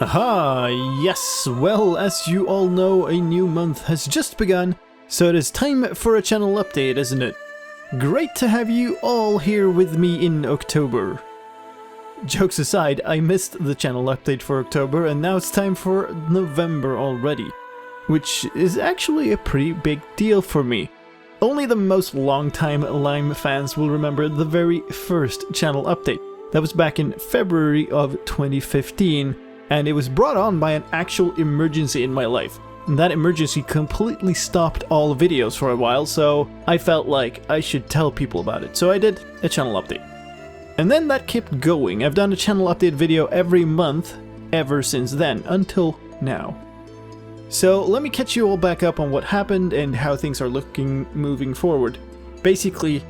Aha, yes, well, as you all know, a new month has just begun, so it is time for a channel update, isn't it? Great to have you all here with me in October. Jokes aside, I missed the channel update for October and now it's time for November already, which is actually a pretty big deal for me. Only the most long-time Lime fans will remember the very first channel update. That was back in February of 2015. And it was brought on by an actual emergency in my life. And that emergency completely stopped all videos for a while, so I felt like I should tell people about it. So I did a channel update. And then that kept going. I've done a channel update video every month ever since then, until now. So let me catch you all back up on what happened and how things are looking moving forward. Basically,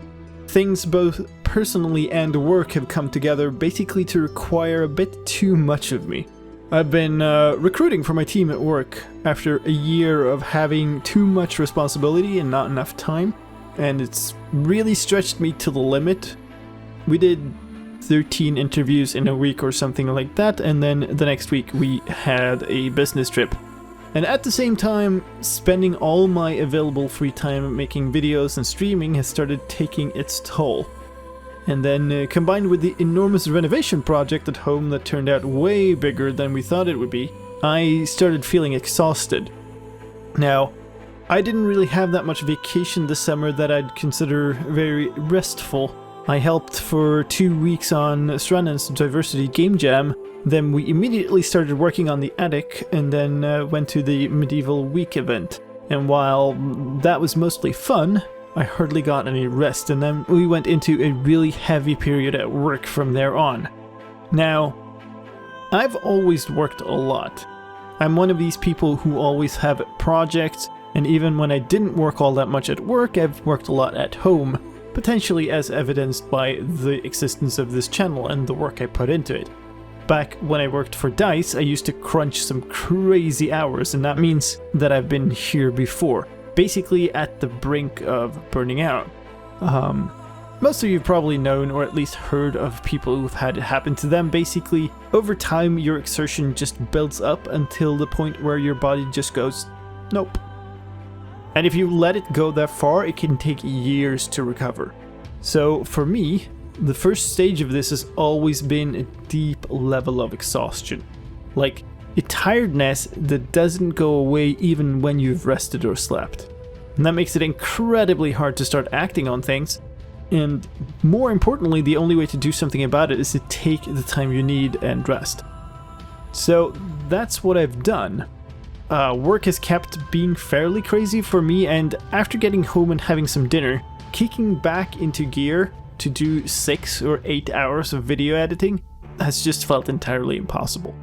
things both personally and work have come together basically to require a bit too much of me. I've been recruiting for my team at work after a year of having too much responsibility and not enough time, and it's really stretched me to the limit. We did 13 interviews in a week or something like that, and then the next week we had a business trip. And at the same time, spending all my available free time making videos and streaming has started taking its toll. And then combined with the enormous renovation project at home that turned out way bigger than we thought it would be, I started feeling exhausted. Now, I didn't really have that much vacation this summer that I'd consider very restful. I helped for 2 weeks on Stranded's Diversity Game Jam, then we immediately started working on the attic and then went to the Medieval Week event. And while that was mostly fun, I hardly got any rest, and then we went into a really heavy period at work from there on. Now, I've always worked a lot. I'm one of these people who always have projects, and even when I didn't work all that much at work, I've worked a lot at home, potentially as evidenced by the existence of this channel and the work I put into it. Back when I worked for DICE, I used to crunch some crazy hours, and that means that I've been here before. Basically at the brink of burning out. Most of you have probably known or at least heard of people who've had it happen to them. Basically, over time your exertion just builds up until the point where your body just goes, nope. And if you let it go that far, it can take years to recover. So for me, the first stage of this has always been a deep level of exhaustion. Like, a tiredness that doesn't go away even when you've rested or slept. And that makes it incredibly hard to start acting on things. And more importantly, the only way to do something about it is to take the time you need and rest. So that's what I've done. Work has kept being fairly crazy for me, and after getting home and having some dinner, kicking back into gear to do 6 or 8 hours of video editing has just felt entirely impossible.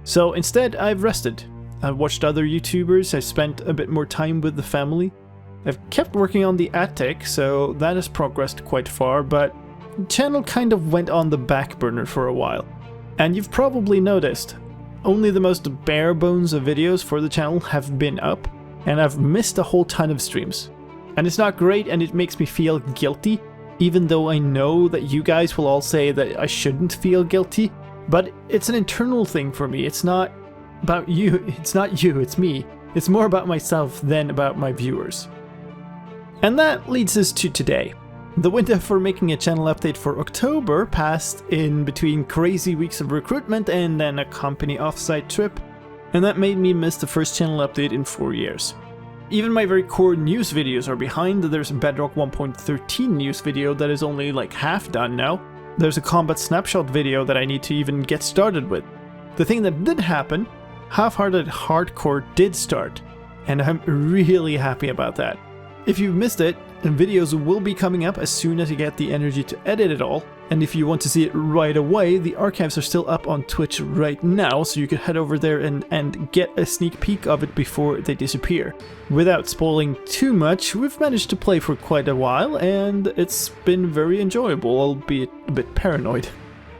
So instead, I've rested. I've watched other YouTubers, I've spent a bit more time with the family. I've kept working on the attic, so that has progressed quite far, but the channel kind of went on the back burner for a while. And you've probably noticed, only the most bare bones of videos for the channel have been up, and I've missed a whole ton of streams. And it's not great, and it makes me feel guilty, even though I know that you guys will all say that I shouldn't feel guilty. But it's an internal thing for me. It's not about you, it's me. It's more about myself than about my viewers. And that leads us to today. The window for making a channel update for October passed in between crazy weeks of recruitment and then a company offsite trip, and that made me miss the first channel update in 4 years. Even my very core news videos are behind. There's a Bedrock 1.13 news video that is only like half done now. There's a combat snapshot video that I need to even get started with. The thing that did happen, Half-Hearted Hardcore did start, and I'm really happy about that. If you've missed it, videos will be coming up as soon as I get the energy to edit it all, and if you want to see it right away, the archives are still up on Twitch right now, so you can head over there and get a sneak peek of it before they disappear. Without spoiling too much, we've managed to play for quite a while, and it's been very enjoyable, albeit a bit paranoid.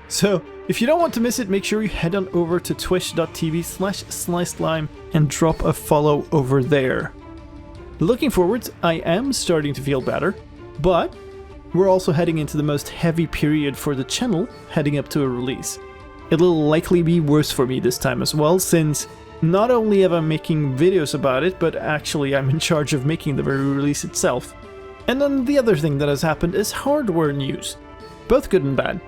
So, if you don't want to miss it, make sure you head on over to twitch.tv/slicedlime and drop a follow over there. Looking forwards, I am starting to feel better, but we're also heading into the most heavy period for the channel, heading up to a release. it'll likely be worse for me this time as well, since not only am I making videos about it, but actually I'm in charge of making the very release itself. And then the other thing that has happened is hardware news. Both good and bad.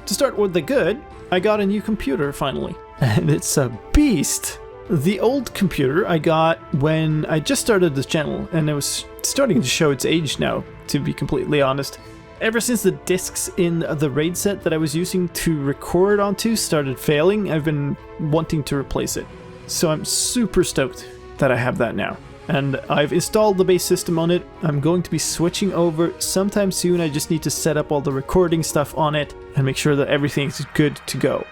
To start with the good, I got a new computer finally. And it's a beast! The old computer I got when I just started this channel, and it was starting to show its age now, to be completely honest. Ever since the discs in the RAID set that I was using to record onto started failing, I've been wanting to replace it. So I'm super stoked that I have that now. And I've installed the base system on it. I'm going to be switching over sometime soon. I just need to set up all the recording stuff on it and make sure that everything's good to go.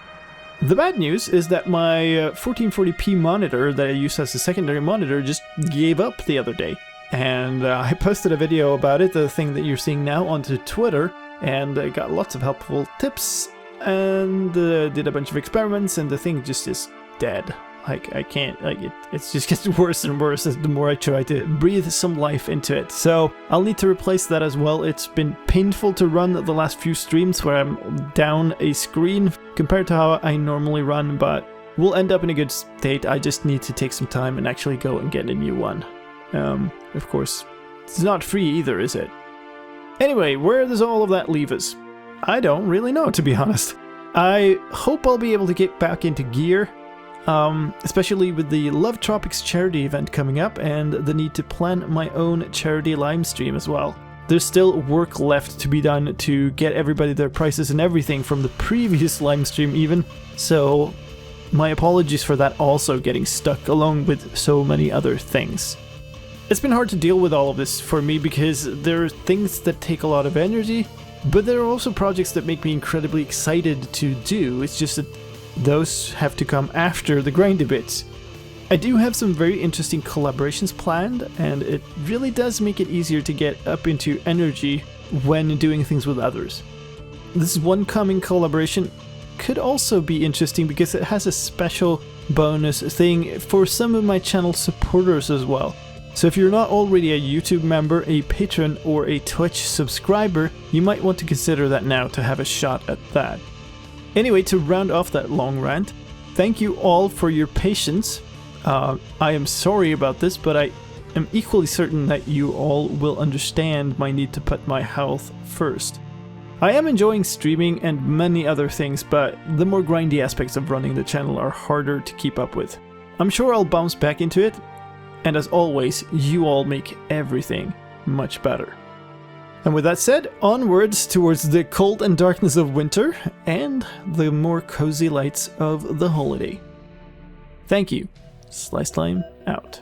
The bad news is that my 1440p monitor that I use as a secondary monitor just gave up the other day. And I posted a video about it, the thing that you're seeing now, onto Twitter, and I got lots of helpful tips and did a bunch of experiments, and the thing just is dead. Like, I can't, like, it just gets worse and worse as the more I try to breathe some life into it. So I'll need to replace that as well. It's been painful to run the last few streams where I'm down a screen compared to how I normally run, but we'll end up in a good state. I just need to take some time and actually go and get a new one. Of course, it's not free either, is it? Anyway, where does all of that leave us? I don't really know, to be honest. I hope I'll be able to get back into gear. Especially with the Love Tropics charity event coming up and the need to plan my own charity lime stream as well. There's still work left to be done to get everybody their prices and everything from the previous lime stream even, so my apologies for that also getting stuck along with so many other things. It's been hard to deal with all of this for me because there are things that take a lot of energy, but there are also projects that make me incredibly excited to do. It's just that those have to come after the grindy bits. I do have some very interesting collaborations planned, and it really does make it easier to get up into energy when doing things with others. This one coming collaboration could also be interesting because it has a special bonus thing for some of my channel supporters as well. So if you're not already a YouTube member, a patron, or a Twitch subscriber, you might want to consider that now to have a shot at that. Anyway, to round off that long rant, thank you all for your patience. I am sorry about this, but I am equally certain that you all will understand my need to put my health first. I am enjoying streaming and many other things, but the more grindy aspects of running the channel are harder to keep up with. I'm sure I'll bounce back into it, and as always, you all make everything much better. And with that said, onwards towards the cold and darkness of winter and the more cozy lights of the holiday. Thank you. Slicedlime out.